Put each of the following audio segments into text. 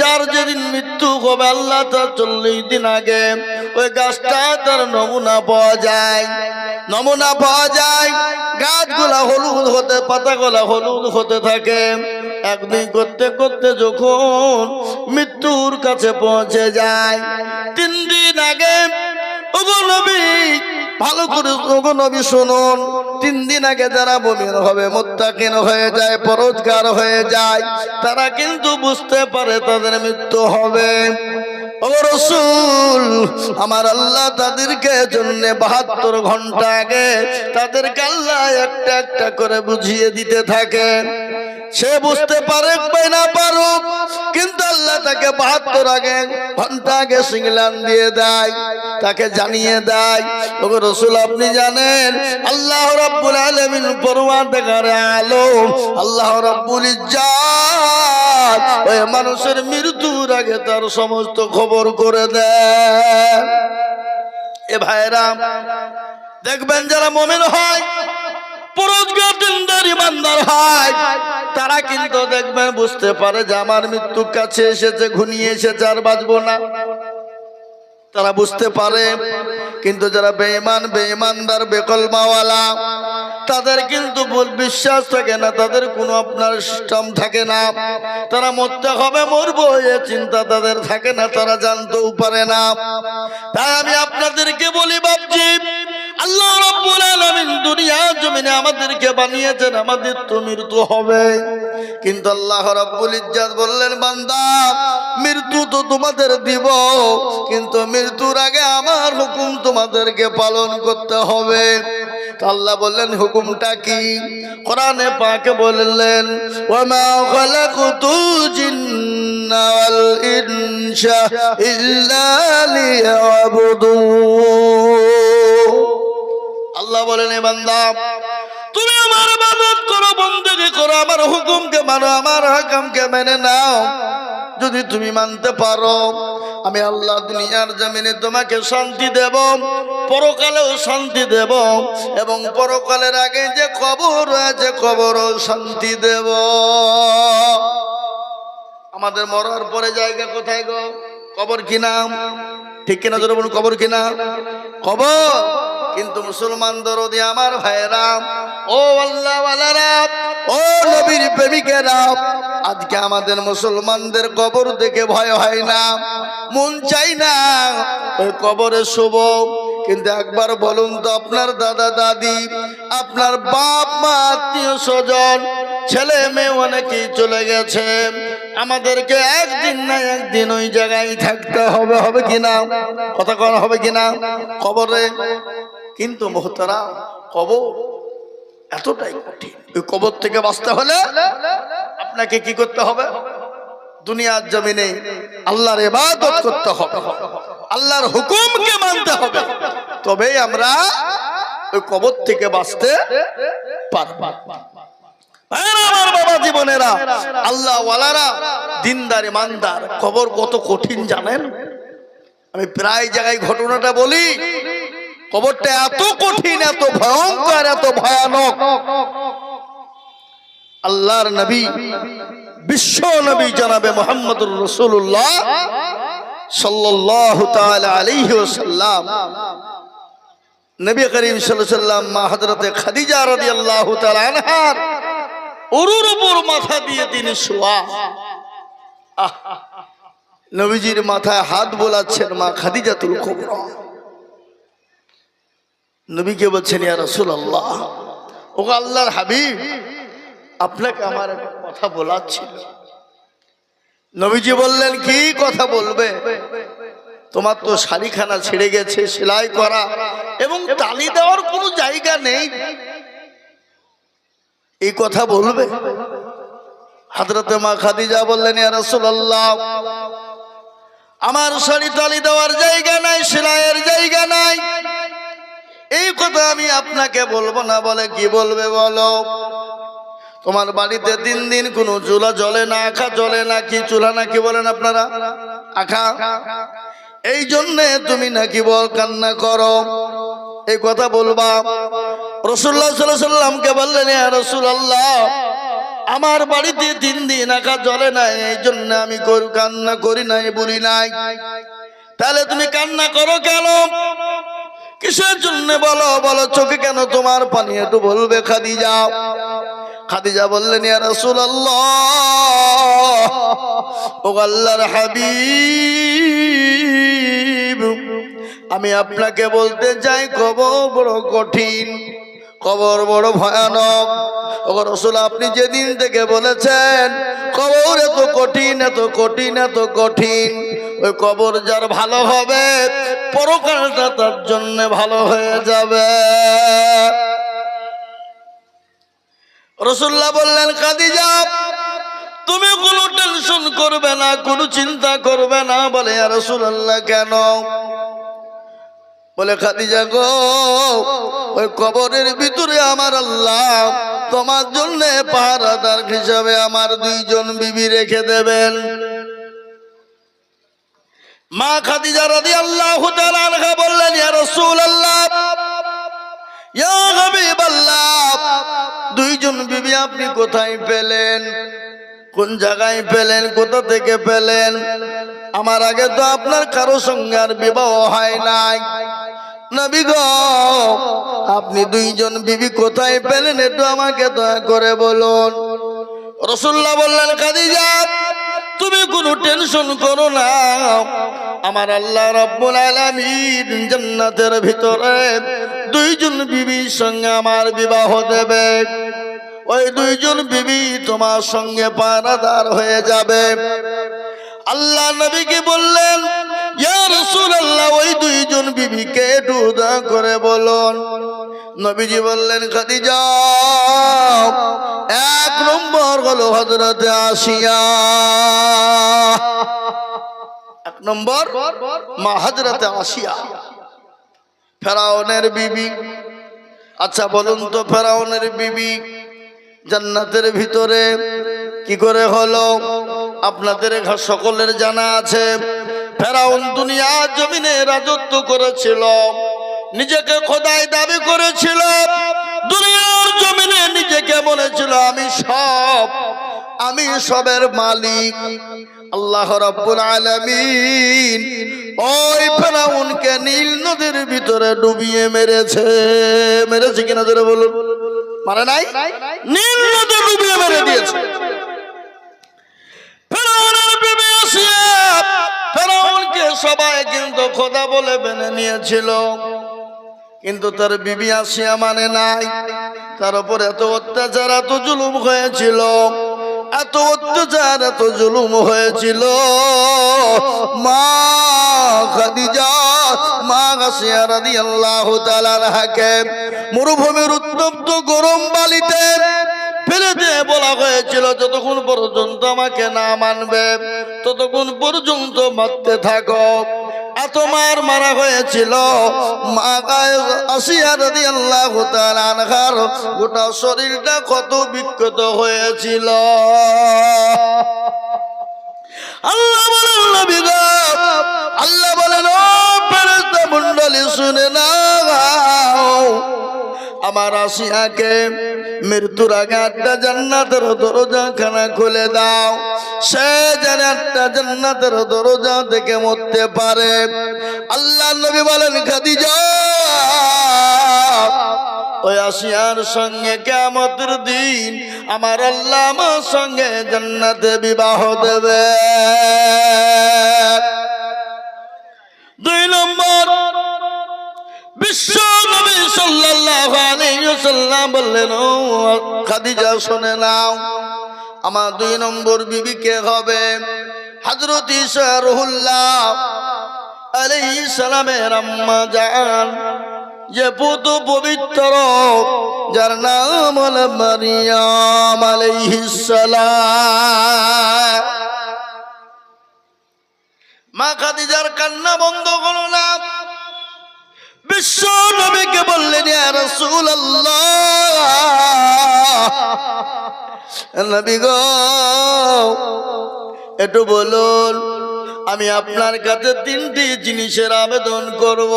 যার যেদিন মৃত্যু হবে আল্লাহ তার 40 দিন আগে ওই গাছটা তার নমুনা পাওয়া যায়, নমুনা পাওয়া যায়। গাছগুলা হলুদ হতে, পাতাগুলা হলুদ হতে থাকে। একদিন করতে করতে যখন মৃত্যুর কাছে পৌঁছে যায়, 3 দিন আগে, ওগো নবী ভালো করে ওগো নবী শুনুন, 3 দিন আগে যারা মুমিন হবে, মুত্তাকিন হয়ে যায়, পরহেজগার হয়ে যায়, তারা কিন্তু বুঝতে পারে তাদের মৃত্যু হবে। ও রাসূল, আমার আল্লাহ তাদেরকে জন্য 72 ঘন্টা আগে তাদেরকে আল্লাহ একটা একটা করে বুঝিয়ে দিতে থাকে। সে বুঝতে পারে না পারুক, কিন্তু আল্লাহ তাকে 72 ঘন্টা আগে সিগন্যাল দিয়ে দেয়, তাকে জানিয়ে দেয়। ও রাসূল, আপনি জানেন আল্লাহ রাব্বুল আলামিন পরওয়ারদিগার আলম আল্লাহ রাব্বুল ইজ্জত ওই মানুষের মৃত্যুর আগে তার সমস্ত খবর করে দেয়। এ ভাইরা দেখবেন, যারা মুমিন হয়, পরহেজগার দিনদার ইমানদার হয়, তারা কিন্তু দেখবেন বুঝতে পারে যে আমার মৃত্যু কাছে এসেছে, ঘনিয়ে এসেছে, আর বাঁচবো না, তারা বুঝতে পারে। কিন্তু যারা বেঈমান, বেঈমানদার, বেকলমাওয়ালা, তাদের কিন্তু বিশ্বাস থাকে না, তাদের কোনো আপনার সিস্টেম থাকে না, তারা মরতে হবে, মরবো এ চিন্তা তাদের থাকে না, তারা জানতেও পারে না। তাই আমি আপনাদেরকে বলি বাপজি, আল্লাহ রাব্বুল আলামিন দুনিয়া জমিনে আমাদেরকে বানিয়েছেন, আমাদের তো মৃত্যু হবে। কিন্তু আল্লাহ রাব্বুল ইজ্জত বললেন, বান্দা মৃত্যু তো তোমাদের দিব, কিন্তু মৃত্যুর আগে আমার হুকুম তোমাদেরকে পালন করতে হবে। আল্লাহ বললেন হুকুমটা কি? কোরআনে পাকে বললেন, ওয়ামা খালাকুতুল জিন্না ওয়াল ইনসা ইল্লা লিয়াবুদুন। আল্লাহ বলেন, এ বান্দা তুমি আমার ইবাদত করো, বন্দেগী করো, আমার হুকুমকে মানো, আমার হুকুমকে মেনে নাও। যদি তুমি মানতে পারো, আমি আল্লাহ দুনিয়ার জমিনে তোমাকে শান্তি দেব, পরকালেও শান্তি দেব, এবং পরকালের আগে যে কবর রয়েছে কবরও শান্তি দেব। আমাদের মরার পরে জায়গা কোথায় গো? কবর কিনা? ঠিক কিনা জোরে বলুন, কবর কিনা? কবর। কিন্তু মুসলমান দরদি আমার ভাইরা, ও আল্লাহ ওয়ালারা, ও নবীর প্রেমিকেরা, আজকে আমাদের মুসলমানদের কবর দেখে ভয় হয় না, মন চাই না ওই কবরে শুভ। কিন্তু একবার বলুন তো, আপনার দাদা দাদি, আপনার বাপ মা, আত্মীয় স্বজন, ছেলে মেয়ে অনেকেই চলে গেছে, আমাদেরকে একদিন না একদিন ওই জায়গায় থাকতে হবে, হবে কিনা? কথা করা হবে কিনা? কবরে। কিন্তু মোহতারাম, কবর এতটাই কঠিন। ওই কবর থেকে বাঁচতে হলে আপনাকে কি করতে হবে? দুনিয়ার জমিনে আল্লাহর ইবাদত করতে হবে, আল্লাহর হুকুমকে মানতে হবে, তবেই আমরা ওই কবর থেকে বাঁচতে পারব। আমার বাবা জীবনেরা, আল্লাহ ওয়ালারা, দিনদার ইমানদার, কবর কত কঠিন জানেন? আমি প্রায় জায়গায় ঘটনাটা বলি। কবরটা এত কঠিন, এত ভয়ঙ্কর, এত ভয়ানক। আল্লাহর নবী, বিশ্ব নবী জনাবে মুহাম্মদুর রাসূলুল্লাহ সাল্লাল্লাহু তাআলা আলাইহি ওয়াসাল্লাম, নবী করিম সাল্লাল্লাহু আলাইহি ওয়াসাল্লাম মা হযরতে খাদিজা রাদিয়াল্লাহু তাআলা আনহার উরুর উপর মাথা দিয়ে তিনি শোয়া। নবীজির মাথায় হাত বোলাচ্ছেন মা খাদিজাতুল কুবরা। নবীকে বলছেন, ইয়া রাসূলুল্লাহ, ও আল্লাহর হাবিব, আপনাকে আমার একটা কথা বলার ছিল। নবীজি বললেন, কি কথা বলবে? তোমার তো শাড়িখানা ছিঁড়ে গেছে, সেলাই করা এবং তালি দেওয়ার কোনো জায়গা নেই, এই কথা বলবে? হযরতে মা খাদিজা বললেন, ইয়া রাসূলুল্লাহ, আমার শাড়ি তালি দেওয়ার জায়গা নাই, সেলাইয়ের জায়গা নাই, এই কথা আমি আপনাকে বলবো না। বলে, কি বলবে বলো? তোমার বাড়িতে 3 দিন কোনো চুলা জ্বলে না, আখা জ্বলে না, কি চুলা নাকি বলেন আপনারা? আখা। এই জন্যে তুমি নাকি বল কান্না করো, এই কথা বলবা? রাসূলুল্লাহ সাল্লাল্লাহু আলাইহি ওয়াসাল্লামকে বললেন, ইয়া রাসূলুল্লাহ, আমার বাড়িতে 3 দিন আঁকা জ্বলে নাই, এই জন্য আমি কান্না করি নাই, বলি নাই। তাহলে তুমি কান্না করো কেন? কিসের জন্য বলো? বলো চোখে কেন তোমার পানি? একটু বলবে খাদিজা। খাদিজা বললেন, ইয়া রাসূলুল্লাহ, ও আল্লাহর হাবিব, আমি আপনাকে বলতে চাই কবর বড় কঠিন, কবর বড় ভয়ানক। ও রাসূল, আপনি যেদিন থেকে বলেছেন কবর এত কঠিন, এত কঠিন, এত কঠিন, ওই কবর যার ভালো হবে পরকালটা তার জন্য ভালো হয়ে যাবে। রাসূলুল্লাহ বললেন, খাদিজা তুমি কোনো টেনশন করবে না, কোনো চিন্তা করবে না। বলে, ইয়া রাসূলুল্লাহ কেন? বলে, খাদিজা গো, ওই কবরের ভিতরে আমার আল্লাহ তোমার জন্য পাহারাদার হিসাবে আমার 2 জন বিবি রেখে দেবেন। মা খাদিজা রাদিয়াল্লাহু তাআলা আনহা বললেন, ইয়া রাসূলুল্লাহ, ইয়া হাবিবাল্লাহ, 2 জন বিবি আপনি কোথায় পেলেন? কোন জায়গায় পেলেন? কোথা থেকে পেলেন? আমার আগে তো আপনার কারো সঙ্গে আর বিবাহ হয় নাই। নবী গো, আপনি 2 জন বিবি কোথায় পেলেন একটু আমাকে দয়া করে বলুন। রাসূলুল্লাহ বললেন, খাদিজা তুমি কোনো টেনশন করো না, আমার আল্লাহ রাব্বুল আলামিন জান্নাতের ভিতরে 2 জন বিবির সঙ্গে আমার বিবাহ দেবে। ওই 2 জন বিবি তোমার সঙ্গে পাহারাদার হয়ে যাবে। আল্লাহ নবীকে বললেন, ইয়া রাসূলুল্লাহ, ওই 2 জন বিবিকে একটু দয়া করে বলুন। নবীজি বললেন, খাদিজা 1 নম্বর হলো হযরতে আসিয়া, 1 নম্বর মা হযরতে আসিয়া, ফেরাউনের বিবি। আচ্ছা বলুন তো, ফেরাউনের বিবি জান্নাতের ভিতরে কি করে হলো? আপনাদের সকলের জানা আছে, ফেরাউন দুনিয়া জমিনে রাজত্ব করেছিল, নিজেকে খোদাই দাবি করেছিল, দুনিয়ার জমিনে নিজেকে বলেছিল আমি সবের মালিক। আল্লাহ রাব্বুল আলামিন ওই ফেরাউনকে নীল নদীর ভিতরে ডুবিয়ে মেরেছে। মেরেছে কিনা জোরে বলুন? মারে নাই? নীল নদী ডুবিয়ে মেরে দিয়েছে। ফেরাউনের বিবি আসিয়া, ফেরাউনকে সবাই কিন্তু খোদা বলে মেনে নিয়েছিল, কিন্তু তার বিবি আসিয়া মানে নাই। তার উপর এত অত্যাচার, এত জুলুম হয়েছিল, এত অত্যাচার, এত জুলুম হয়েছিল। মা খাদিজা, মা আসিয়া রাদিয়াল্লাহু তাআলা আনহাকে মরুভূমির উত্তপ্ত গরম বালিতে ফেলে দিয়ে বলা হয়েছিল, যতক্ষণ পর্যন্ত আমাকে না মানবে ততক্ষণ পর্যন্ত মারতে থাকো। এত মার মারা হয়েছিল, মা আসিয়া রাদিয়াল্লাহু তাআলা আনহার গোটা শরীরটা কত বিক্ষত হয়েছিল। আল্লাহ বলেন, নবী গো, আল্লাহ বলেন, ও ফেরেশতা মণ্ডলী শুনে নাও, আমার আসিয়াকে মৃত্যুর আগে 8টা জান্নাতের দরজাখানা খুলে দাও, সে যেন 8টা জান্নাতের দরজা থেকে মরতে পারে। আল্লাহ নবী বলেন, খাদিজা ওই আসিয়ার সঙ্গে কিয়ামতের দিন আমার আল্লাহ আমার সঙ্গে জান্নাতে বিবাহ দেবে। 2 নম্বর, বিশ্ব নবী সাল্লাল্লাহু আলাইহি ওয়াসাল্লাম বললেন, ও খাদিজা শুনে নাও, আমার 2 নম্বর বিবি কে হবে? হযরত ঈসা রুহুল্লাহ আলাইহিস সালামের আম্মা জান, যে পুত্র পবিত্র, যার নাম হলো মারিয়াম আলাইহিস সালাম। মা খাদিজার কান্না বন্ধ হলো না। বিশ্ব নবীকে বললেন, ইয়া রাসূলুল্লাহ, নবী গো একটু বলুন, আমি আপনার কাছে 3টি জিনিসের আবেদন করব।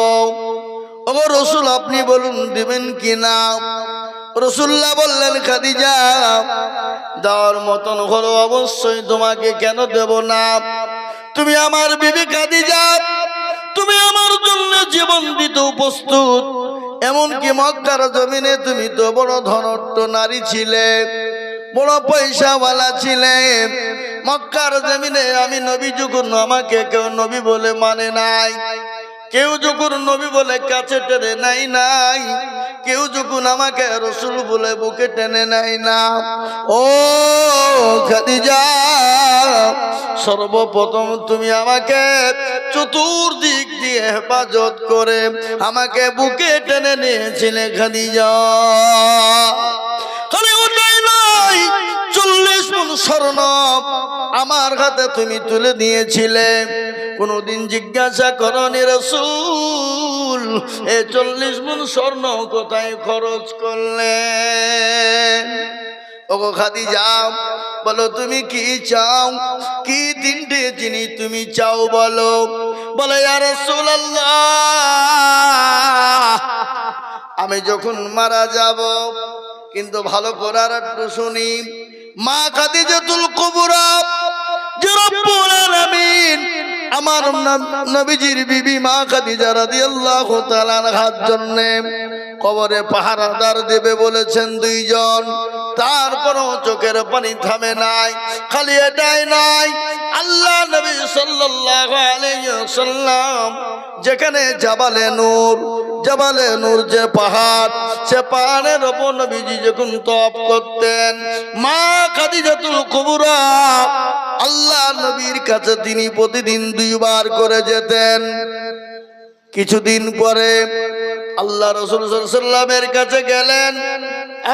ও রাসূল, আপনি বলুন দিবেন কি না? রাসূলুল্লাহ বললেন, খাদিজা দেওয়ার মতন হলো, অবশ্যই তোমাকে কেন দেব না? তুমি আমার বিবি খাদিজা, তুমি আমার জন্য জীবন দিতে প্রস্তুত। এমনকি মক্কার জমিনে তুমি তো বড় ধনট্ট নারী ছিলে, বড় পয়সাওয়ালা ছিলে। মক্কার জমিনে আমি নবী যখন আমাকে কেউ নবী বলে মানে নাই, কেউ যখন নবী বলে কাছে টেনে নাই, কেউ যখন আমাকে রাসূল বলে বুকে টেনে নাই না, ও খাদিজা সর্বপ্রথম তুমি আমাকে চতুর্দিক দিয়ে হেফাজত করে আমাকে বুকে টেনে নিয়েছিলে খাদিজা। খালি ওটাই নয়, 40 মণ স্বর্ণ আমার হাতে তুমি তুলে দিয়েছিলে। কোনদিন জিজ্ঞাসা করনি রাসূল এই 40 মণ স্বর্ণ কোথায় খরচ করলেন? ওগো খাদিজা বলো তুমি কি চাও, কি 3টে জিনিস তুমি চাও বলো। বলে ইয়া রাসূলুল্লাহ, আমি যখন মারা যাব, কিন্তু ভালো করে আর একটু শুনি, মা খাদিজাতুল কুবরা যে রব্বুল আলামিন আমার নবীজির বিবি মা খাদিজা রাদিয়াল্লাহু তাআলা আনহার জন্য কবরে পাহারাদার দেবে বলেছেন 2 জন। তারপরও চোখের পানি থামে নাই। খালি এটাই নাই, আল্লাহ নবী সাল্লাল্লাহু আলাইহি ওয়াসাল্লাম যেখানে জাবালে নূর যে পাহাড়, সে পাহাড়ের উপর নবীজি যখন তপ করতেন, মা খাদিজাতুল কুবরা আল্লাহ নবীর কাছে তিনি প্রতিদিন 2 বার করে যেতেন। কিছুদিন পরে আল্লাহ রাসূল সাল্লাল্লাহু আলাইহি ওয়াসাল্লামের কাছে গেলেন,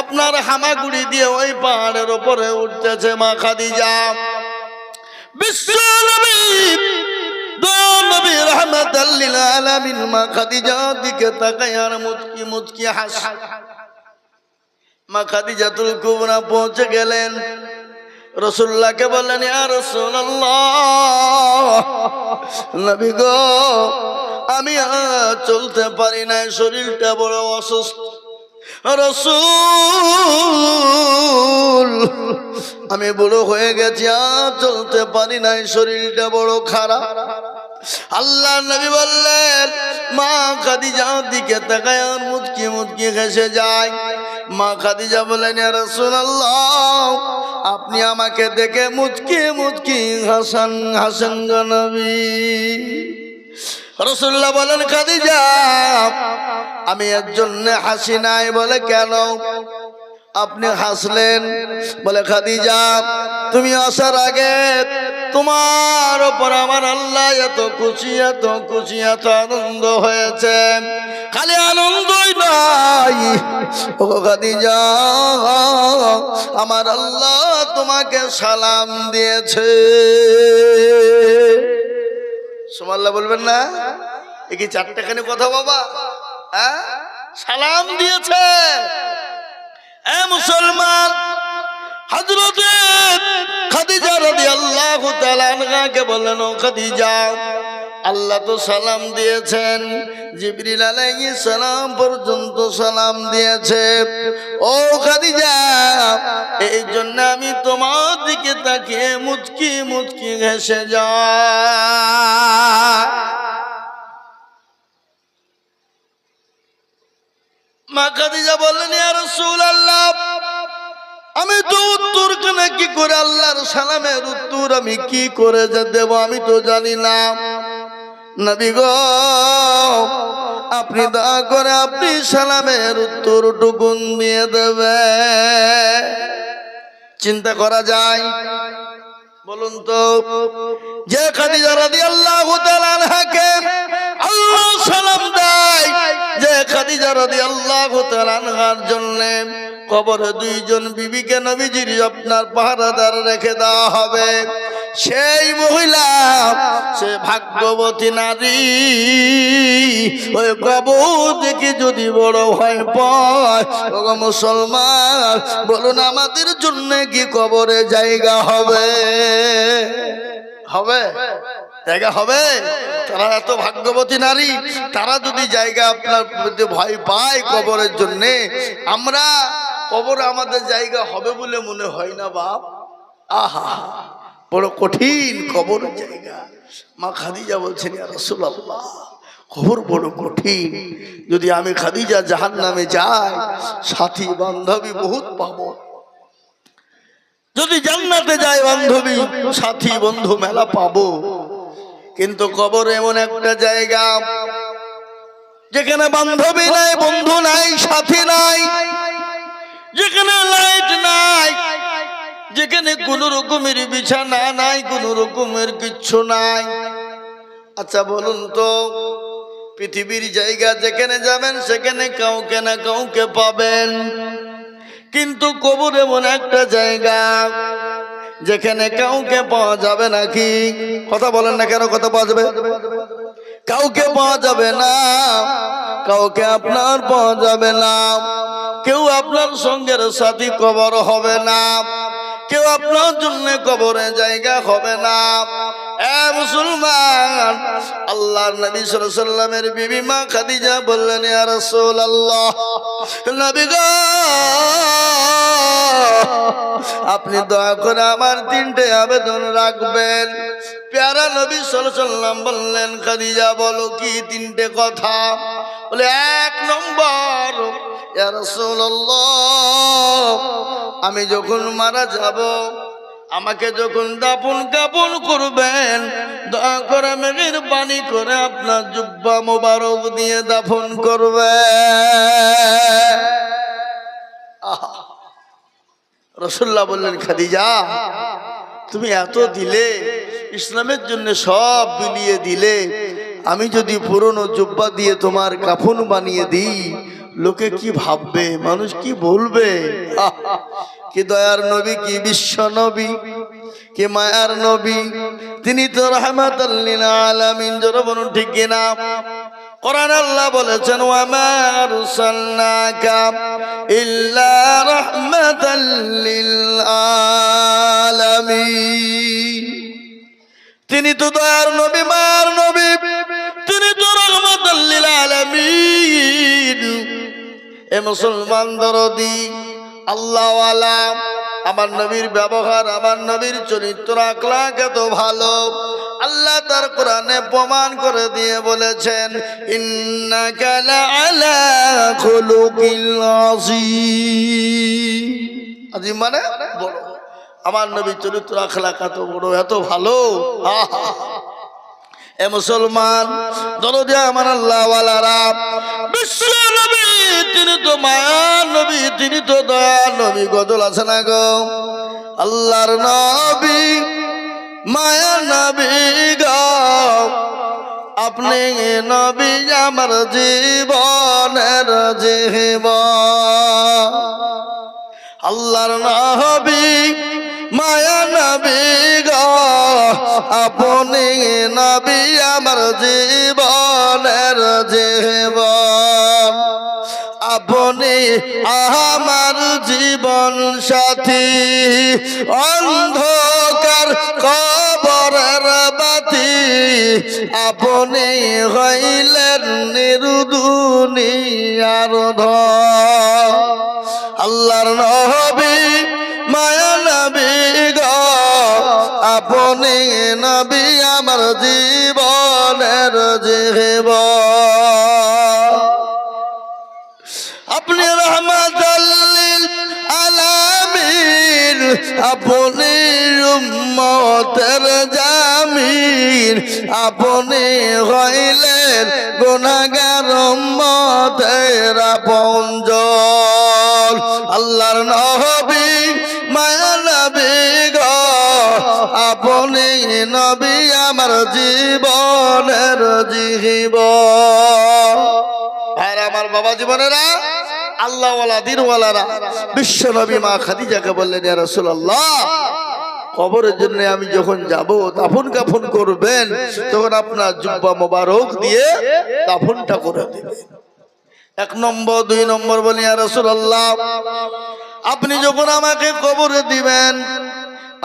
আপনার হামাগুড়ি দিয়ে ওই পাহাড়ের উপরে উঠতেছে মা খাদিজা। বিশ্ব নবী নবী রাহমাতাল লিল আলামিন মা খাদিজার দিকে তাকায় আর মুচকি হাসে। মা খাদিজাতুল কুবরা পৌঁছে গেলেন, রাসূলুল্লাহকে বললেন, ইয়া রাসূলুল্লাহ, নবী গো আমি চলতে পারি না, শরীরটা বড় অসুস্থ। রাসূল আমি বুড়ো হয়ে গেছি, আর চলতে পারি না, শরীরটা বড় খারাপ। আল্লাহ নবী বললেন, মা খাদিজার দিকে তাকায় আর মুচকি হেসে যায়। মা খাদিজা বলেন, ইয়া রাসূলুল্লাহ আপনি আমাকে দেখে মুচকি হাসান গো নবী। রাসূলুল্লাহ বলেন, খাদিজা আমি এর জন্য হাসি নাই। বলে কেন আপনি হাসলেন? বলে খাদিজা তুমি আসার আগে তোমার উপর আমার আল্লাহ এত খুশি এত আনন্দ হয়েছে। খালি আনন্দই নাই ও খাদিজা, আমার আল্লাহ তোমাকে সালাম দিয়েছে। সুবহানাল্লাহ বলবেন না? এ কি 4টাখানি কথা বাবা? হ্যাঁ, সালাম দিয়েছে। এ মুসলমান, হযরত খাদিজা রাদিয়াল্লাহু তাআলা আনহাকে বললেন, ও খাদিজা আল্লাহ তো সালাম দিয়েছেন, জিবরিল আলাইহিস সালাম পর্যন্ত সালাম দিয়েছে। ও খাদিজা এই জন্য আমি তোমার দিকে তাকিয়ে মুচকি হেসে যাই। মা খাদিজা বললেন, ইয়া রাসূলুল্লাহ আমি তো উত্তর কেনা কি করে, আল্লাহর সালামের উত্তর আমি কি করে যে দেব আমি তো জানি না। নবী গো আপনি দয়া করে আপনি সালামের উত্তর টুকুন দিয়ে দেবে। চিন্তা করা যায় বলুন তো, যে খাদিজা রাদিয়াল্লাহু তাআলা আনহাকে আল্লাহ সালাম দেয়, যে খাদিজা রাদিয়াল্লাহু তাআলা আনহার জন্য কবরে 2 জন বিবিকে নবীজির আপনার পাহারাদার রেখে দেওয়া হবে, সেই মহিলা সে ভাগ্যবতী নারী। ওই কবর দেখে যদি বড় ভয় পায়, ও মুসলমান বলুন আমাদের জন্য কি কবরে জায়গা হবে? জায়গা হবে? তারা এত ভাগ্যবতী নারী, তারা যদি জায়গা আপনার ভয় পায় কবরের জন্য, আমরা কবর আমাদের জায়গা হবে বলে মনে হয় না বাপ। আহা, বড় কঠিন কবর জায়গা। মা খাদিজা বলছেন, ইয়া রাসূলুল্লাহ, কবর বড় কঠিন। যদি আমি খাদিজা জাহান্নামে যাই, সাথী বান্ধবী বহুত পাবো। যদি জান্নাতে যাই বান্ধবী সাথী বন্ধু মেলা পাবো। কিন্তু কবর এমন একটা জায়গা যেখানে বান্ধবী নাই, বন্ধু নাই, সাথী নাই, যেখানে লাইট নাই, যেখানে কোন রকমের বিছানা নাই, কোন রকমের কিচ্ছু নাই। আচ্ছা বলুন তো, পৃথিবীর জায়গা যেখানে যাবেন সেখানে কাউকে না কাউকে পাবেন, কিন্তু কবর এমন একটা জায়গা যেখানে কাউকে পাওয়া যাবে নাকি? কথা বলেন না কেন? কথা পাওয়া যাবে? কাউকে পাওয়া যাবে না, কাউকে আপনার পাওয়া যাবে না, কেউ আপনার সঙ্গের সাথী কবর হবে না, কেউ আপনার জন্য কবরে জায়গা হবে না। এ মুসলমান, আল্লাহর নবী সাল্লাল্লাহু আলাইহি ওয়াসাল্লামের বিবি মা খাদিজা বললেন, ইয়া রাসূলুল্লাহ, নবী গো, আপনি দয়া করে আমার তিনটে আবেদন রাখবেন। প্যারা নবী সাল্লাল্লাহু আলাইহি ওয়াসাল্লাম বললেন, খাদিজা বলো কি তিনটে কথা? বলে, এক নম্বর, ইয়া রাসূলুল্লাহ, আমি যখন মারা যাব, আমাকে যখন দাফন কাফন করবেন, দয়া করে মেহেরবানি করে আপনার জুব্বা মোবারক দিয়ে দাফন করবেন। রাসূলুল্লাহ বললেন, খাদিজা তুমি এত দিলে, ইসলামের জন্য সব বিলিয়ে দিলে, আমি যদি পুরনো জুব্বা দিয়ে তোমার কাফন বানিয়ে দিই, লোকে কি ভাববে, মানুষ কি বলবে? কি দয়ার নবী, কি বিশ্ব নবী, কি মায়ার নবী, তিনি তো রাহমাতাল লিল আলামিন। জোরে বলুন ঠিক কিনা? কোরআন আল্লাহ বলেছেন, ওয়া মা আরসালনাকা ইল্লা রাহমাতাল লিল আলামিন। তিনি তো দয়ার নবী, মায়ার নবী, তিনি তো রাহমাতাল লিল আলামিন। এ মুসলমান দরদি, আল্লাহওয়ালা, আমার নবীর ব্যবহার, আমার নবীর চরিত্র আখলাক এত ভালো, আল্লাহ তার কোরআনে প্রমাণ করে দিয়ে বলেছেন, ইন্নাকা লাআলা খুলুকিল আযীম। আযীম মানে বড়। আমার নবীর চরিত্র আখলাক এত বড়, এত ভালো। এ মুসলমান দরদি, আমার আল্লাহওয়ালারা, বিশ্ব নবী তিনি তো মায়ার নবী, তিনি তো দয়ার নবী। গজল আছে না গো? আল্লাহর নবী মায়ার নবী গো, আপনি নবী আমার জীবনের জীবন। আল্লাহর নবী মায়ার নবী গো, আপনি নবী আমার জীবনের জীবন। আপনি আমার জীবন সাথী, অন্ধকার কবরের বাতি, আপনি হইলেন নির্দুনিয়ার ধন। আল্লাহর নবী মায়া নবী গো, আপনি নবী আমার জীবনের জীবন। আপনি রাহমাতাল লিল আলামিন, আপনি উম্মতের জামিন, আপনি হইলেন গুনাহগার উম্মতের আপনজন। আল্লাহর নবী মায়া নবী গো, আপনি নবী আমার জীবনের জীবন। আর আমার বাবা জীবনেরা, আল্লাহওয়ালা দিনওয়ালারা, বিশ্ব নবী মা খাদিজাকে বললেন, ইয়া রাসূলুল্লাহ, কবরের জন্য আমি যখন যাব, দাফন কাফন করবেন, তখন আপনার জুব্বা মোবারক দিয়ে দাফনটা করে দেবেন। এক নম্বর। দুই নম্বর বলি, ইয়া রাসূলুল্লাহ, আপনি যখন আমাকে কবরে দিবেন,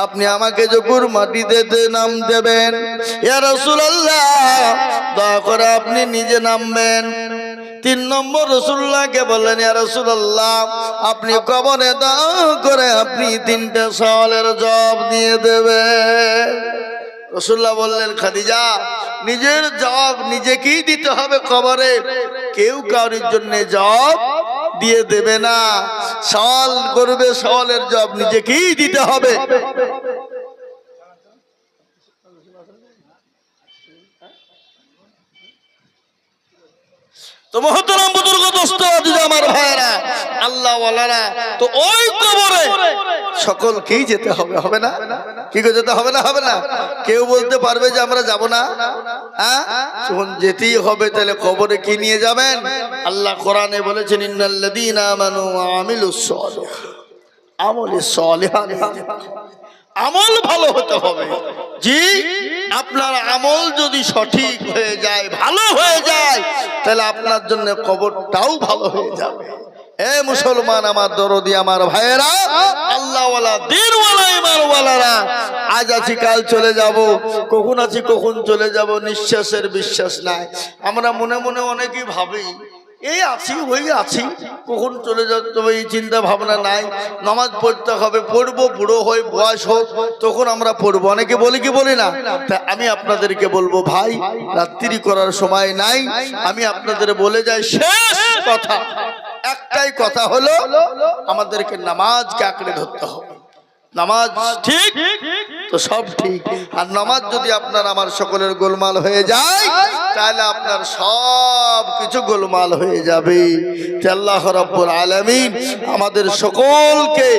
আপনি আমাকে যখন মাটিতে নাম দেবেন, ইয়া রাসূলুল্লাহ, দয়া করে আপনি নিজে নামবেন, তিন নম্বর রাসূলুল্লাহকে বললেন, ইয়া রাসূলুল্লাহ, আপনি কবরে দাও করে আপনি তিনটা সওয়ালের জবাব দিয়ে দেবেন। রাসূলুল্লাহ বললেন, খাদিজা, নিজের জবাব নিজেকেই দিতে হবে কবরে, কেউ কারোর জন্য জবাব দিয়ে দেবে না। সওয়াল করবে, সওয়ালের জবাব নিজেকেই দিতে হবে। তো মহতরম বুজুর্গ দোস্ত আমার ভাইয়েরা, আল্লাহ ওয়ালারা, তো ওই কবরে সকলকেই যেতে হবে, হবে না? কি করে যেতে হবে না? হবে না? কেউ বলতে পারবে যে আমরা যাব না? হ্যাঁ, যখন যেতেই হবে তাহলে কবরে কি নিয়ে যাবেন? আল্লাহ কোরআনে বলেছেন, ইন্নাল্লাযীনা আমানু ওয়া আমিলুস সালিহাত, আমলে সালিহাত, আমল ভালো হতে হবে। জি, আপনার আমল যদি সঠিক হয়ে যায়, ভালো হয়ে যায়, তাহলে আপনার জন্য কবরটাও ভালো হয়ে যাবে। এ মুসলমান আমার দরদি আমার ভাইয়েরা, আল্লাহওয়ালা, দ্বীনওয়ালা, ঈমানওয়ালারা, আজ আছি কাল চলে যাব, কখন আছি কখন চলে যাব, নিঃশ্বাসের বিশ্বাস নাই। আমরা মনে মনে অনেকেই ভাবি, এই আছি ওই আছি, কখন চলে যেতে হবে এই চিন্তা ভাবনা নাই। নামাজ পড়তে হবে, পড়বো, বুড়ো হই, বয়স হোক, তখন আমরা পড়বো। অনেকে বলি কি বলি না? তা আমি আপনাদেরকে বলবো, ভাই, রাত্রি করার সময় নাই। আমি আপনাদের বলে যাই, শেষ কথা, একটাই কথা হলো, আমাদেরকে নামাজকে আঁকড়ে ধরতে হবে। নামাজ ঠিক তো সব ঠিক, আর নামাজ যদি আপনার আমার সকলের গোলমাল হয়ে যায়, তাহলে আপনার সব কিছু গোলমাল হয়ে যাবে। আল্লাহ রাব্বুল আলামিন আমাদের সকলকে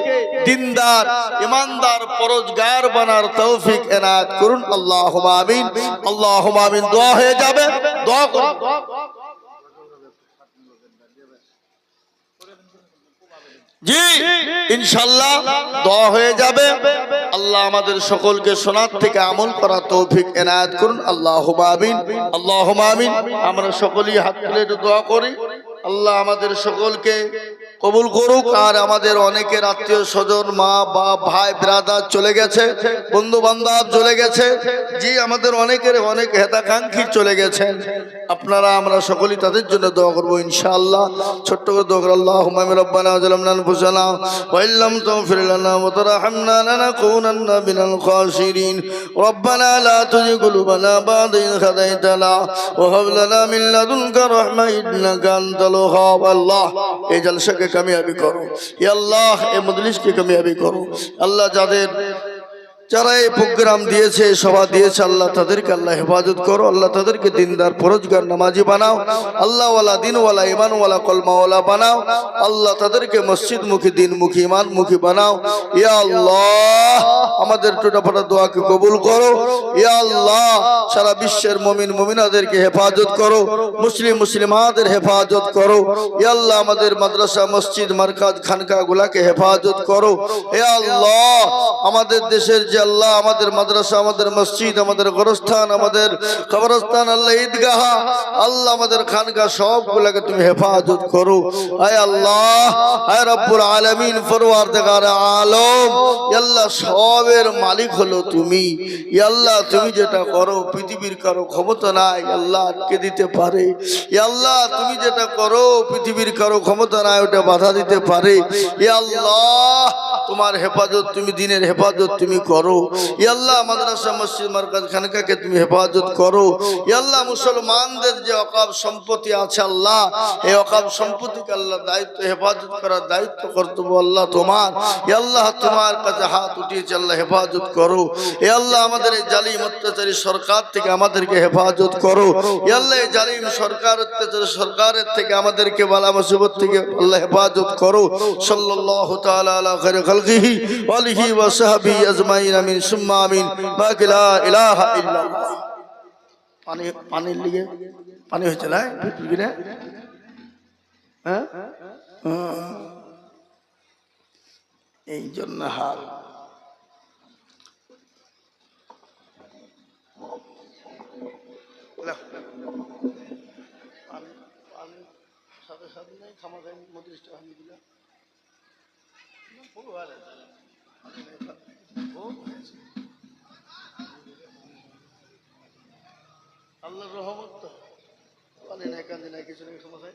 দিনদার, ইমানদার, পরহেজগার বানার তৌফিক এনায়েত করুন। আল্লাহুম্মা আমিন, আল্লাহুম্মা আমিন। দোয়া হয়ে যাবে, দোয়া করুন। জি, ইনশাআল্লাহ দোয়া হয়ে যাবে। আল্লাহ আমাদের সকলকে শোনার থেকে আমল করা তৌফিক এনায়েত করুন। আল্লাহুম্মা আমিন, আল্লাহুম্মা আমিন। আমরা সকলেই হাত তুলে দোয়া করি, আল্লাহ আমাদের সকলকে কবুল করুক। আর আমাদের অনেকের আত্মীয় স্বজন, মা বাপ, ভাই ব্রাদার চলে গেছে, বন্ধু বান্ধব চলে গেছে। জি, আমাদের অনেকের অনেক হেতাকাঙ্ক্ষী চলে গেছেন। আপনারা আমরা সকলেই তাদের জন্য দোয়া করবো ইনশাআল্লাহ। ছোট্ট করে দোয়া করব, আল্লাহুম্মা রাব্বানা যালামনা আনফুসানা ওয়া ইল্লাম তাগফির লানা ওয়া তারহামনা লানাকুনান্না মিনাল খাসিরিন। রব্বানা লা তুযিগ কুলুবানা বা'দা ইয হাদাইতানা ওয়া হাব লানা মিন লাদুনকা রাহমা ইন্নাকা আনতাল ওয়াহ্হাব। আল্লাহ, এই জলসাকে কামিয়াবি করো, ইয়া আল্লাহ, এই মজলিসকে কামিয়াবি করো। আল্লাহ, যারা এই প্রোগ্রাম দিয়েছে, সভা দিয়েছে, আল্লাহ তাদেরকে আল্লাহ হেফাজত করো। আল্লাহ তাদেরকে দিনদার, পরহেজগার, নামাজি বানাও। আল্লাহওয়ালা, দিনওয়ালা, ইমানওয়ালা, কলমাওয়ালা বানাও। আল্লাহ তাদেরকে মসজিদমুখী, দিনমুখী, ইমানমুখী বানাও। ইয়া আল্লাহ, আমাদের ছোটখাটো দোয়াকে কবুল করো। ইয়া আল্লাহ, সারা বিশ্বের মুমিন মুমিনাদেরকে হেফাজত করো, মুসলিম মুসলিমাদের হেফাজত করো। ইয়া আল্লাহ, আমাদের মাদ্রাসা, মসজিদ, মারকাজ, খানকাগুলাকে হেফাজত করো। ইয়া আল্লাহ, আমাদের দেশের যে আল্লাহ, আমাদের মাদ্রাসা, আমাদের মসজিদ, আমাদের গোরস্থান, আমাদের কবরস্থান, আল্লাহ ঈদগাহ, আল্লাহ আমাদের খানকা, সবগুলোকে তুমি হেফাজত করো। আয় আল্লাহ, আয় রব্বুল আলামিন, পরওয়ারদিগার আলম, আল্লাহ সবের মালিক হলো তুমি। আল্লাহ, তুমি যেটা করো পৃথিবীর কারো ক্ষমতা নাই আল্লাহ আটকে দিতে পারে। আল্লাহ, তুমি যেটা করো পৃথিবীর কারো ক্ষমতা নাই ওটা বাধা দিতে পারে। আল্লাহ, তোমার হেফাজত তুমি, দিনের হেফাজত তুমি করো। আল্লাহ, মাদ্রাসা, মসজিদ, মারকাজ, খানকাকে তুমি হেফাজত করো। আল্লাহ, মুসলমানদের যে অকাব সম্পত্তি আছে আল্লাহ, এই অকাব সম্পত্তিকে আল্লাহ দায়িত্ব, হেফাজত করার দায়িত্ব, কর্তব্য আল্লাহ তোমার। আল্লাহ, তোমার কাছে হাত উঠিয়েছে, আল্লাহ হেফাজত করো। আল্লাহ, আমাদের এই জালিম অত্যাচারী সরকার থেকে আমাদেরকে হেফাজত করো। আল্লাহ, এই জালিম সরকার, অত্যাচারী সরকারের থেকে আমাদেরকে বালা মুসিবত থেকে আল্লাহ হেফাজত করো। সাল্লাল্লাহু তাআলা আলা খায়রি খালকিহি ওয়া আলিহি ওয়া সাহবিহি আজমাইন। আমিন সুম্মা আমিন। লা ইলাহা ইল্লাল্লাহ। পানির লিগে পানি হয়েছে না পৃথিবীতে? হ্যাঁ, এই জন্য হাল। সাথে সাথে নেই, খামা খাই মধ্যে আমি দিলাম। আল্লাহর রহমত তো পানি নাই, কান্দি নাই, কিছু নেই, খামা খাই।